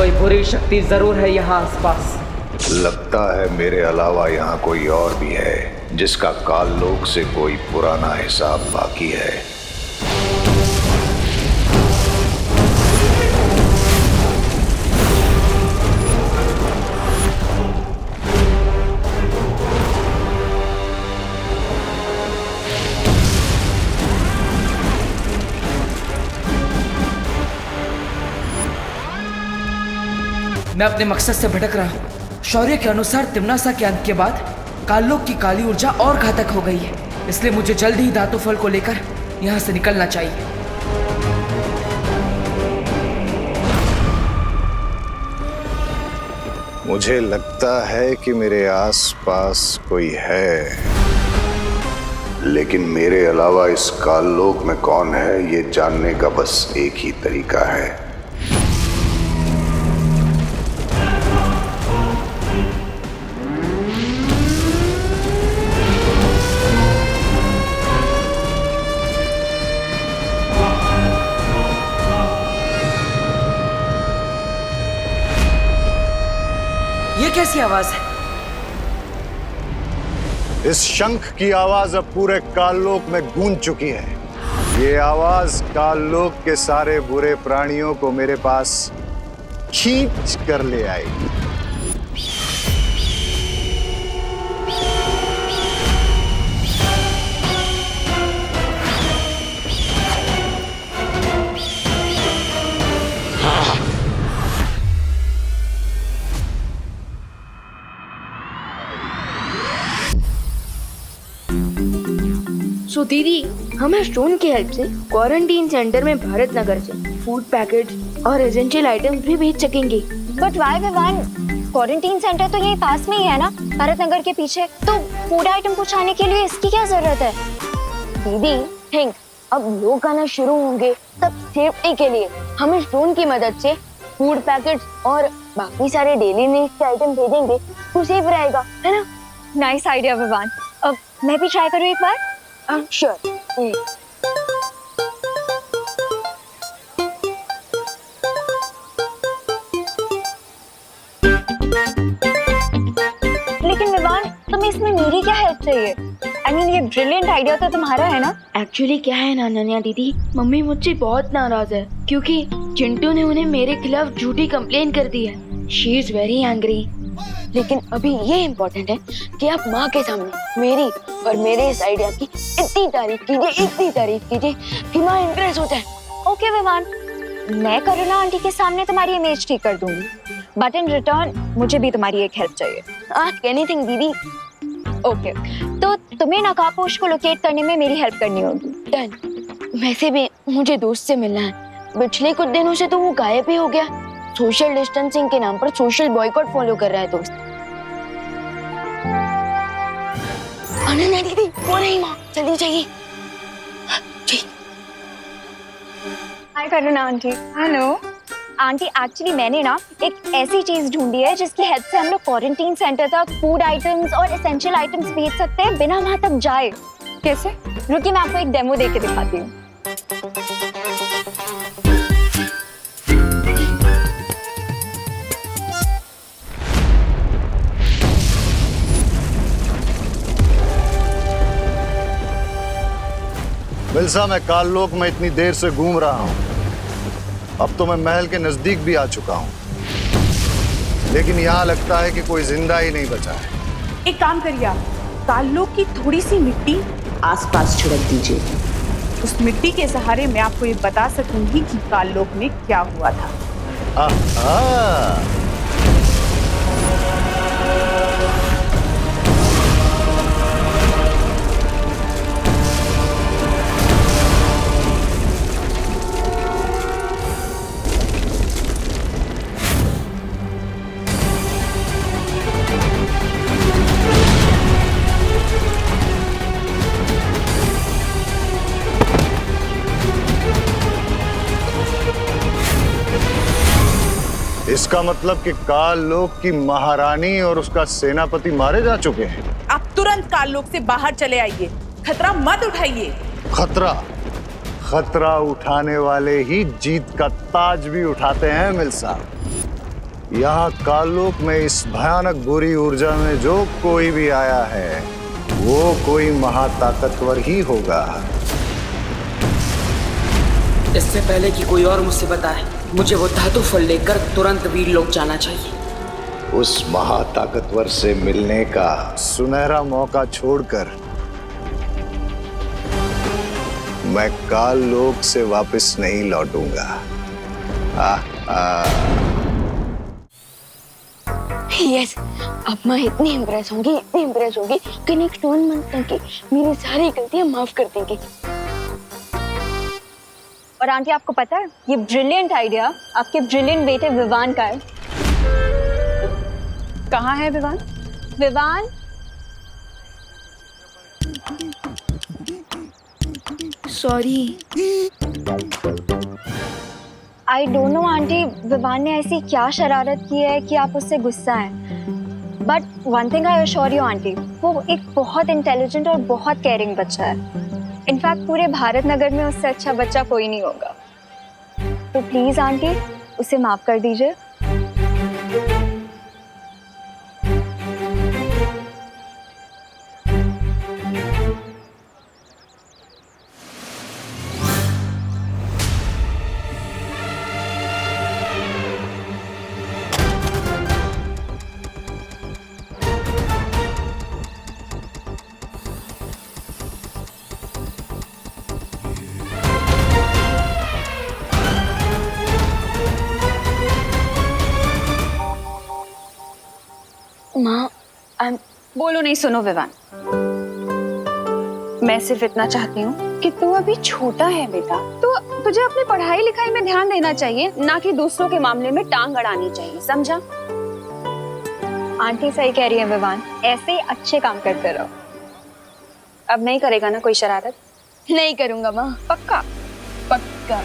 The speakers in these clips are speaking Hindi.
कोई बुरी शक्ति जरूर है यहाँ आसपास। लगता है मेरे अलावा यहाँ कोई और भी है जिसका काल लोक से कोई पुराना हिसाब बाकी है। मैं अपने मकसद से भटक रहा हूँ। शौर्य के अनुसार तिम्नासा के अंत के बाद काललोक की काली ऊर्जा और घातक हो गई है, इसलिए मुझे जल्द ही धातु फल को लेकर यहाँ से निकलना चाहिए। मुझे लगता है कि मेरे आसपास कोई है, लेकिन मेरे अलावा इस काललोक में कौन है ये जानने का बस एक ही तरीका है। ये कैसी आवाज है? इस शंख की आवाज अब पूरे काललोक में गूंज चुकी है। ये आवाज काललोक के सारे बुरे प्राणियों को मेरे पास खींच कर ले आएगी। सो दीदी, हम स्टोन की हेल्प से क्वारंटीन सेंटर में भारत नगर से फूड पैकेट और एसेंशियल आइटम्स भी भेज सकेंगे। But why Vivaan, quarantine centre तो यही पास में ही है ना, भारत नगर के पीछे। तो फूड आइटम पहुंचाने के लिए इसकी क्या जरूरत है? दीदी थिंक, अब लोग आना शुरू होंगे तब सेफ्टी के लिए हम स्टोन की मदद से फूड पैकेट्स और बाकी सारे डेली नीड्स के आइटम भेजेंगे तो सेफ रहेगा, है ना? Nice idea Vivaan. अब मैं भी ट्राई करूँ एक बार। श्योर। लेकिन विवान, तुम्हें इसमें मेरी क्या हेल्प चाहिए? I mean, ये ब्रिलियंट आइडिया तो तुम्हारा है ना? एक्चुअली क्या है ना अनन्या दीदी, मम्मी मुझसे बहुत नाराज है क्योंकि चिंटू ने उन्हें मेरे खिलाफ झूठी कंप्लेन कर दी है। She is very angry. लेकिन अभी ये इम्पोर्टेंट है कि आप माँ के सामने मेरी और मेरे इस आइडिया की इतनी तारीफ कीजिए कि माँ इम्प्रेस हो जाए। ओके विवान, मैं करुणा आंटी के सामने तुम्हारी इमेज ठीक कर दूंगी, बट इन रिटर्न मुझे भी तुम्हारी एक हेल्प चाहिए। आस्क एनीथिंग दीदी। ओके, तो तुम्हें नकाबपोश को लोकेट करने में मेरी हेल्प करनी होगी। डन। वैसे भी मुझे दोस्त से मिलना है, पिछले कुछ दिनों से तो वो गायब ही हो गया। सोशल डिस्टेंसिंग के नाम पर सोशल बॉयकॉट फॉलो कर रहा है दोस्त। अनन्या दीदी, वो नहीं माँ, जल्दी चाहिए। हाय करुणा आंटी। हेलो आंटी, एक्चुअली मैंने ना एक ऐसी चीज ढूंढी है जिसकी हेल्प से हम लोग क्वारंटीन सेंटर तक फूड आइटम्स और एसेंशियल आइटम्स भेज सकते हैं बिना वहां तक जाए। कैसे? रुकिए, मैं आपको एक डेमो देके दिखाती हूँ। मिल्सा, मैं काललोक में इतनी देर से घूम रहा हूं, अब तो मैं महल के नजदीक भी आ चुका हूं, लेकिन यहाँ लगता है कि कोई जिंदा ही नहीं बचा है। एक काम करिए, आप काललोक की थोड़ी सी मिट्टी आसपास छिड़क दीजिए। उस मिट्टी के सहारे मैं आपको ये बता सकूंगी कि काललोक में क्या हुआ था। इसका मतलब कि काललोक की महारानी और उसका सेनापति मारे जा चुके हैं। आप तुरंत काललोक से बाहर चले आइए, खतरा मत उठाइए। खतरा उठाने वाले ही जीत का ताज भी उठाते हैं मिल्सा। यहाँ काललोक में इस भयानक बुरी ऊर्जा में जो कोई भी आया है वो कोई महाताकतवर ही होगा। इससे पहले कि कोई और मुझसे बताए, मुझे वो धातु फल लेकर तुरंत वीर लोक जाना चाहिए। उस महाताकतवर से मिलने का सुनहरा मौका छोड़कर मैं काललोक से वापस नहीं लौटूंगा। यस, अब मैं इतनी इम्प्रेस होंगी कि नेक्स्ट 1 मंथ तक की मेरी सारी गलतियां माफ कर देंगी। और आंटी आपको पता है ये ब्रिलियंट आइडिया आपके ब्रिलियंट बेटे विवान का है। कहाँ है Vivaan? Vivaan, sorry. I don't know aunty, Vivaan ने ऐसी क्या शरारत की है कि आप उससे गुस्सा हैं। But one thing I assure you aunty, वो एक बहुत इंटेलिजेंट और बहुत केयरिंग बच्चा है। इनफैक्ट पूरे भारत नगर में उससे अच्छा बच्चा कोई नहीं होगा। तो प्लीज आंटी उसे माफ कर दीजिए। माँ, बोलो नहीं। सुनो विवान, मैं सिर्फ इतना चाहती हूँ कि तू अभी छोटा है बेटा, तो तुझे अपनी पढ़ाई लिखाई में ध्यान देना चाहिए, ना कि दूसरों के मामले में टांग अड़ानी चाहिए, समझा? आंटी सही कह रही है विवान, ऐसे ही अच्छे काम करते रहो। अब नहीं करेगा ना कोई शरारत? नहीं करूंगा माँ। पक्का? पक्का।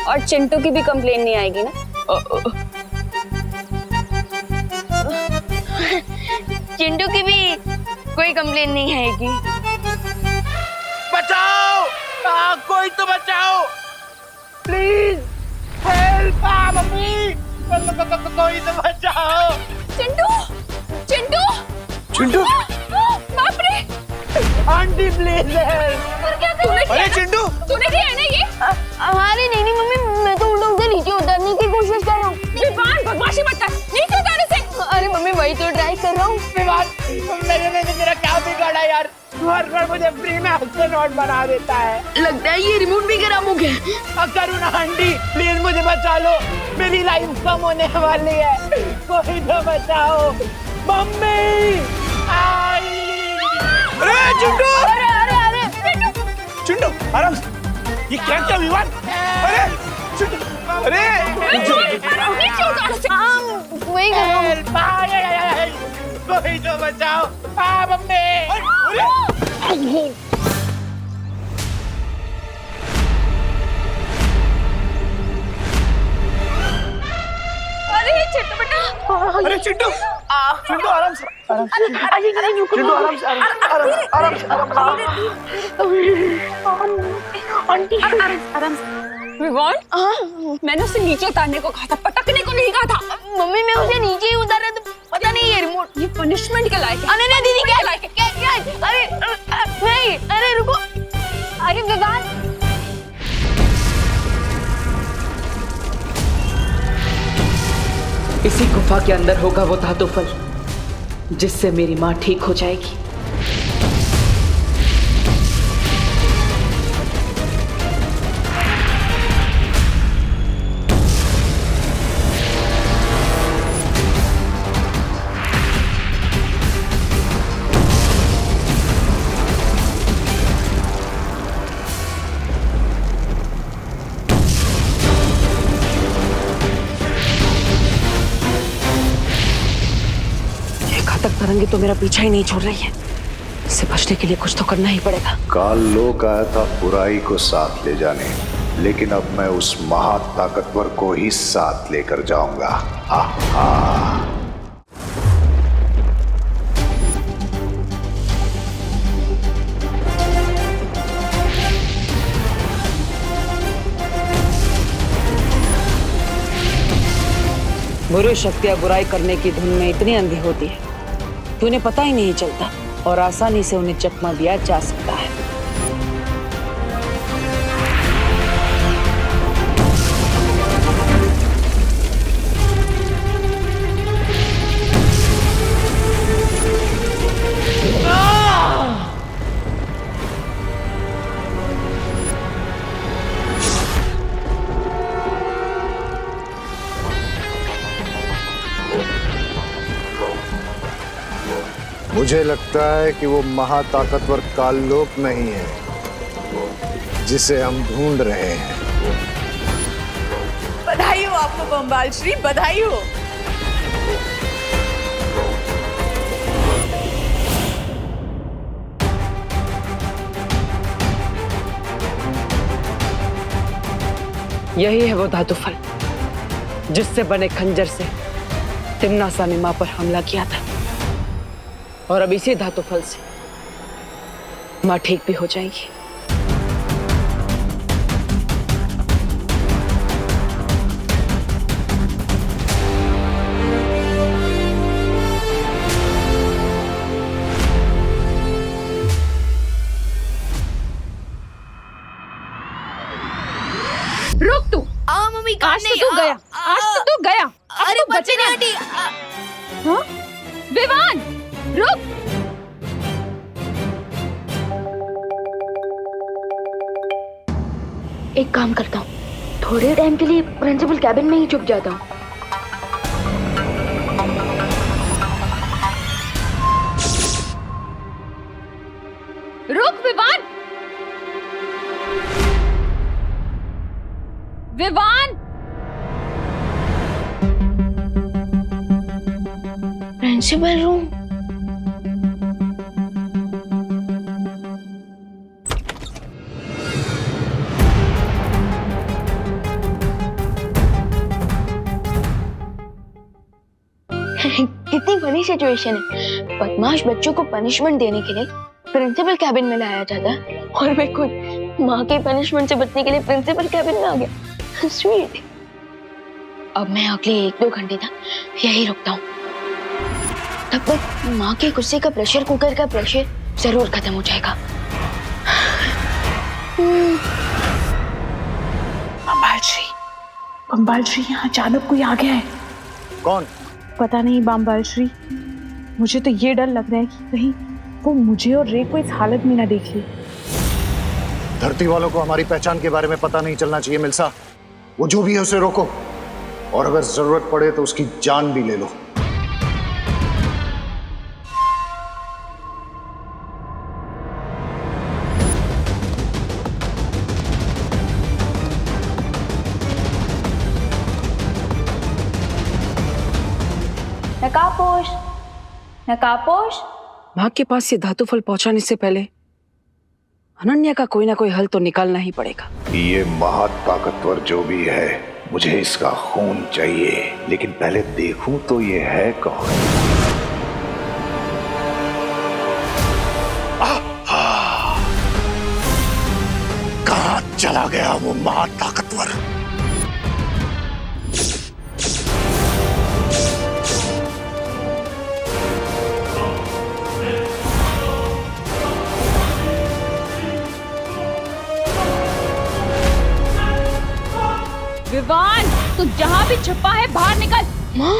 और चिंटू की भी कंप्लेन नहीं आएगी ना? चिंटू की भी कोई कंप्लेन नहीं आएगी। बचाओ! कोई तो बचाओ! Please help! मम्मी! कोई तो बचाओ! चिंटू! चिंटू! चिंटू! बाप रे! Aunty please help! और क्या कर रही है? अरे चिंटू! तूने किया है ना ये? हमारी नहीं मम्मी, मैं तो उल्टा उधर नीचे उतरने की कोशिश कर रहा हूँ। विवान बदमाशी मत कर, नीचे उतारने से। अरे मम्मी वही तो ट्राई कर रहा हूँ। विवान, मैंने तेरा क्या बिगाड़ा यार? हर बार मुझे फ्री में हफ्ते नोट बना देता है। लगता है ये रिमोट भी खराब हो गया। करुणा आंटी प्लीज मुझे बचा लो, मेरी लाइफ कम होने वाली है, कोई तो बचाओ। मम्मी! अरे चिंटू! चिंटू आराम से, ये क्या क्या विवान? अरे चिंटू! अरे नीचे उतारने से। वही कर रहा हूँ। कोई तो बचाओ। मम्मी! अरे चिंटू बेटा! अरे चिंटू! चिंटू आराम से, चिंटू आराम से, आराम से। आराम से। विवान, मैंने उसे नीचे उतारने को कहा था, पटकने को नहीं कहा था। मम्मी मैं उसे नीचे ही उतारा तो पता नहीं ये रिमोट। ये पनिशमेंट के लायक है। अरे नहीं दीदी, क्या? अरे नहीं, अरे रुको। अरे विवान! इसी गुफा के अंदर होगा वो धातु फल, जिससे मेरी माँ ठीक हो जाएगी। तरंगे तो मेरा पीछा ही नहीं छोड़ रही है। इससे बचने के लिए कुछ तो करना ही पड़ेगा। काललोक आया था बुराई को साथ ले जाने, लेकिन अब मैं उस महाताकतवर को ही साथ लेकर जाऊंगा। बुरी शक्तियां बुराई करने की धुन में इतनी अंधी होती है कि उन्हें पता ही नहीं चलता और आसानी से उन्हें चकमा दिया जा सकता है। मुझे लगता है कि वो महाताकतवर काललोक नहीं है जिसे हम ढूंढ रहे हैं। बधाई हो आपको बम्बाल श्री, बधाई हो। यही है वो धातु फल जिससे बने खंजर से तिम्नासा ने मां पर हमला किया था, और अब इसी धातु फल से मां ठीक भी हो जाएगी। रुक तू। मम्मी आज तो तू गया, आज तो तू गया। अरे बचेगा आंटी। हाँ? विवान रुक। एक काम करता हूँ, थोड़े टाइम के लिए प्रिंसिपल कैबिन में ही छुप जाता हूँ। रुक विवान। Vivaan principal room. कितनी बड़ी सिचुएशन है। बदमाश बच्चों को पनिशमेंट देने के लिए प्रिंसिपल कैबिन में लाया जाता है और मैं खुद माँ के पनिशमेंट से बचने के लिए प्रिंसिपल कैबिन में आ गया। स्वीट। अब मैं अगले 1-2 घंटे तक यही रुकता हूँ। तब तक माँ के गुस्से का प्रेशर कुकर का प्रेशर जरूर खत्म हो जाएगा। बम्बाल श्री यहाँ अचानक कोई आ गया है। कौन? पता नहीं बम्बाल श्री, मुझे तो ये डर लग रहा है कि कहीं वो मुझे और रे को इस हालत में ना देख ले। धरती वालों को हमारी पहचान के बारे में पता नहीं चलना चाहिए मिल्सा। वो जो भी है उसे रोको, और अगर जरूरत पड़े तो उसकी जान भी ले लो। नकापोश, नकापोश। मां के पास ये धातु फल पहुंचाने से पहले अनन्या का कोई ना कोई हल तो निकालना ही पड़ेगा। ये महाताकतवर जो भी है, मुझे इसका खून चाहिए, लेकिन पहले देखूं तो ये है कौन। कहां चला गया वो महाताकतवर? विवान, तू जहाँ भी छुपा है बाहर निकल। माँ?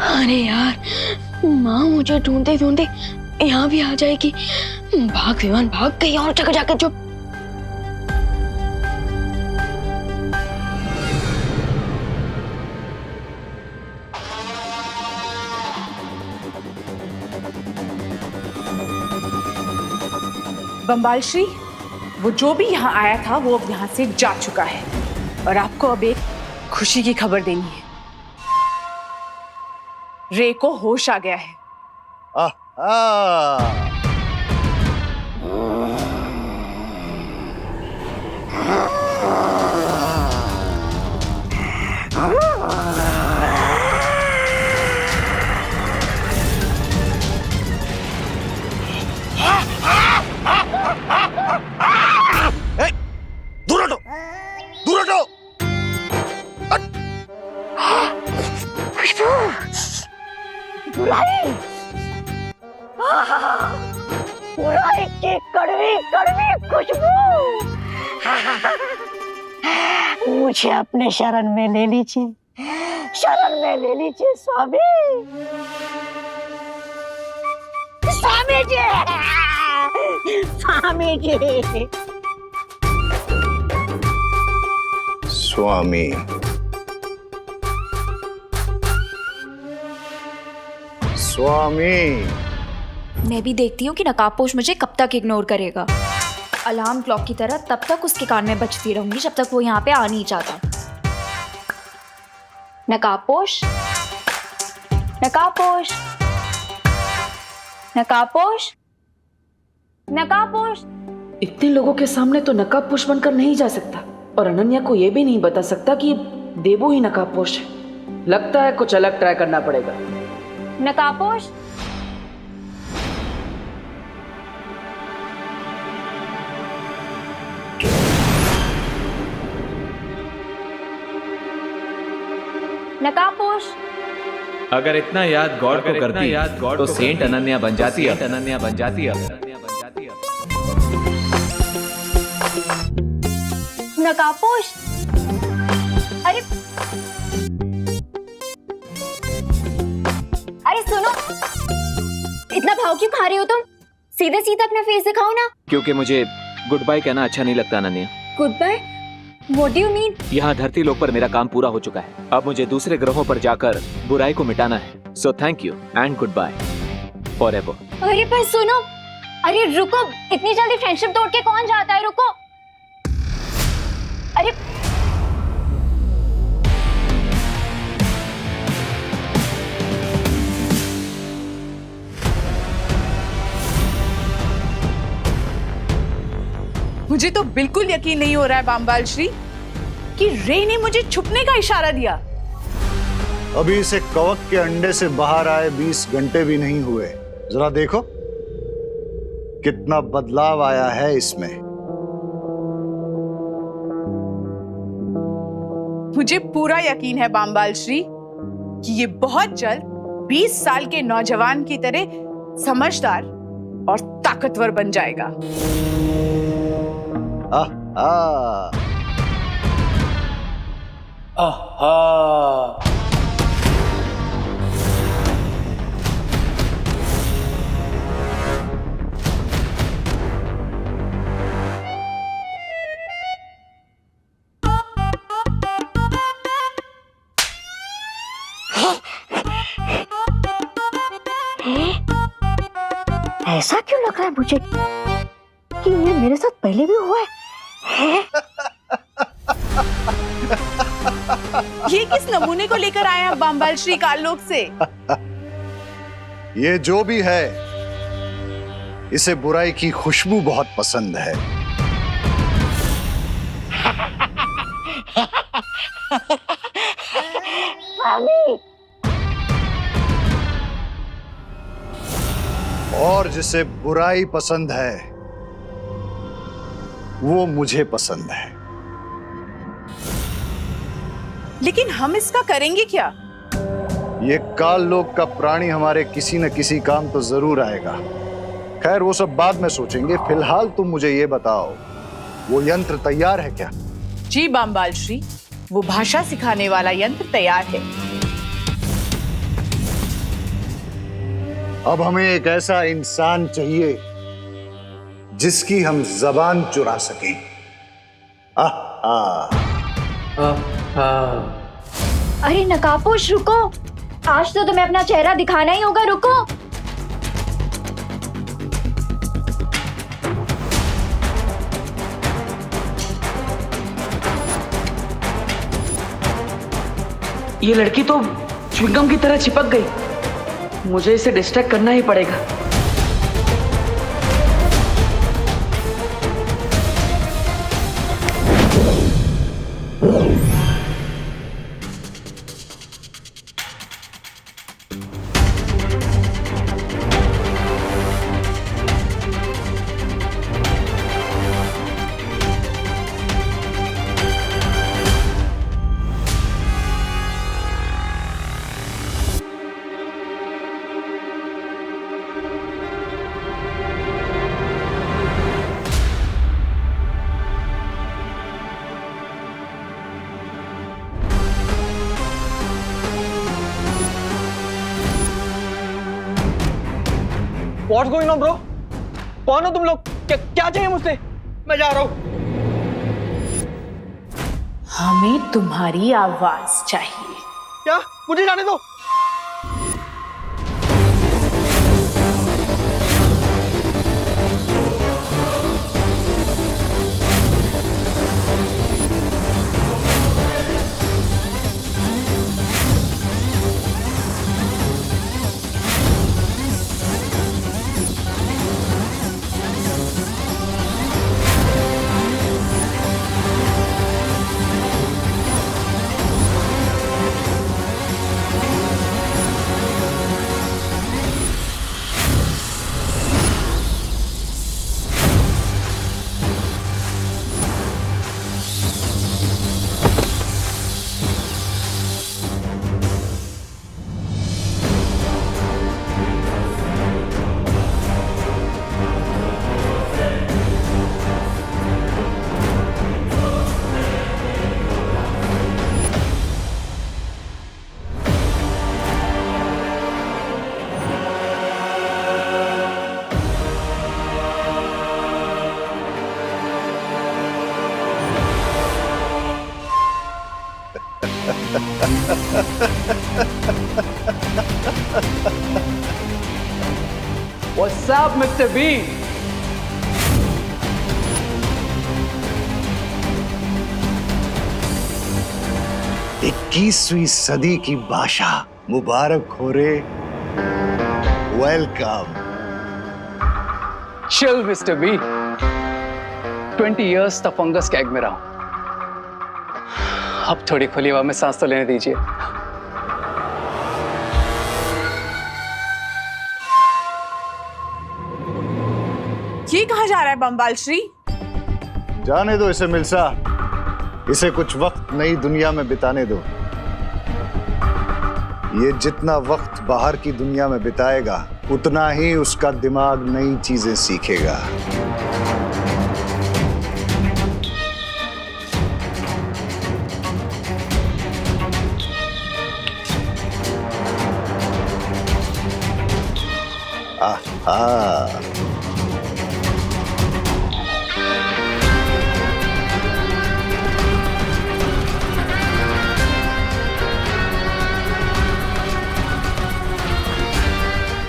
अरे यार, माँ मुझे ढूंढते ढूंढते यहाँ भी आ जाएगी। भाग विवान भाग, कहीं और जगह जाकर चुप। बम्बाल श्री, वो जो भी यहाँ आया था वो अब यहाँ से जा चुका है, और आपको अब एक खुशी की खबर देनी है। रे को होश आ गया है। दूर हटो, हटो। बुराई, बुराई की कड़वी कड़वी खुशबू। मुझे अपने शरण में ले लीजिए, शरण में ले लीजिए स्वामी, स्वामी जी, स्वामी जी। स्वामी, स्वामी। मैं भी देखती हूँ कि नकाबपोश मुझे कब तक इग्नोर करेगा। अलार्म क्लॉक की तरह तब तक उसके कान में बजती रहूंगी जब तक वो यहाँ पे आ नहीं जाता। नकाबपोश, नकाबपोश, नकाबपोश, नकाबपोश। इतने लोगों के सामने तो नकाबपोश बनकर नहीं जा सकता और अनन्या को ये भी नहीं बता सकता कि देवो ही नकाबपोश है। लगता है कुछ अलग ट्राई करना पड़ेगा। नकाबपोश, नकाबपोश। अगर इतना याद गॉड को करती तो सेंट अनन्या बन जाती है। अनन्या बन जाती है। नकाबपोश। अरे अरे सुनो, इतना भाव क्यों खा रहे हो तुम? सीधे सीधे अपना फेस दिखाओ ना। क्योंकि मुझे गुड बाय कहना अच्छा नहीं लगता Ananya. Good bye? What do you mean? यहाँ धरती लोक पर मेरा काम पूरा हो चुका है। अब मुझे दूसरे ग्रहों पर जाकर बुराई को मिटाना है। So thank you and good bye forever. अरे पर सुनो, अरे रुको, इतनी जल्दी फ्रेंडशिप तोड़ के कौन जाता है? रुको। अरे मुझे तो बिल्कुल यकीन नहीं हो रहा है बामबाल श्री कि रे ने मुझे छुपने का इशारा दिया। अभी इसे कवक के अंडे से बाहर आए 20 घंटे भी नहीं हुए। जरा देखो कितना बदलाव आया है इसमें। मुझे पूरा यकीन है बामबाल श्री कि ये बहुत जल्द 20 साल के नौजवान की तरह समझदार और ताकतवर बन जाएगा। ऐसा क्यों लग रहा है मुझे कि ये मेरे साथ पहले भी हुआ है? ये किस नमूने को लेकर आए हैं बामबाल श्री काललोक से? ये जो भी है, इसे बुराई की खुशबू बहुत पसंद है। और जिसे बुराई पसंद है वो मुझे पसंद है। लेकिन हम इसका करेंगे क्या? ये काल लोक का प्राणी हमारे किसी न किसी काम तो जरूर आएगा। खैर वो सब बाद में सोचेंगे। फिलहाल तुम मुझे ये बताओ, वो यंत्र तैयार है क्या? जी बामबाल श्री, वो भाषा सिखाने वाला यंत्र तैयार है। अब हमें एक ऐसा इंसान चाहिए जिसकी हम जबान चुरा सकें। अरे नकाबपोश रुको, आज तो तुम्हें अपना चेहरा दिखाना ही होगा। रुको। ये लड़की तो च्युइंगम की तरह चिपक गई। मुझे इसे डिस्ट्रैक्ट करना ही पड़ेगा। What's going on, bro? कौन हो तुम लोग? क्या चाहिए मुझसे? मैं जा रहा हूँ। हमें तुम्हारी आवाज चाहिए। क्या? मुझे जाने दो। What's up, Mr. B? इक्कीसवीं सदी की भाषा मुबारक हो रे। Welcome. Chill, Mr. B. 20 years तक फंगस के एग में रहा हूं। अब थोड़ी खुली हवा में सांस तो लेने दीजिए। ये कहाँ जा रहा है बम्बाल श्री? जाने दो इसे मिल्सा, इसे कुछ वक्त नई दुनिया में बिताने दो। ये जितना वक्त बाहर की दुनिया में बिताएगा उतना ही उसका दिमाग नई चीजें सीखेगा। आहा।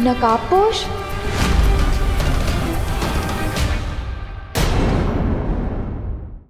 नकाबपोश